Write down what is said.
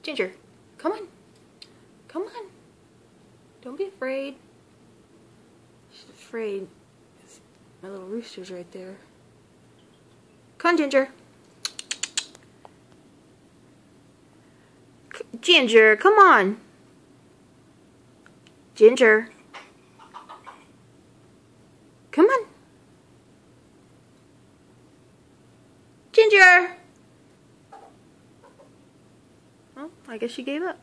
Ginger, come on. Come on. Don't be afraid. She's afraid. My little rooster's right there. Come on, Ginger. Ginger, come on. Ginger. Come on. Ginger! Well, I guess she gave up.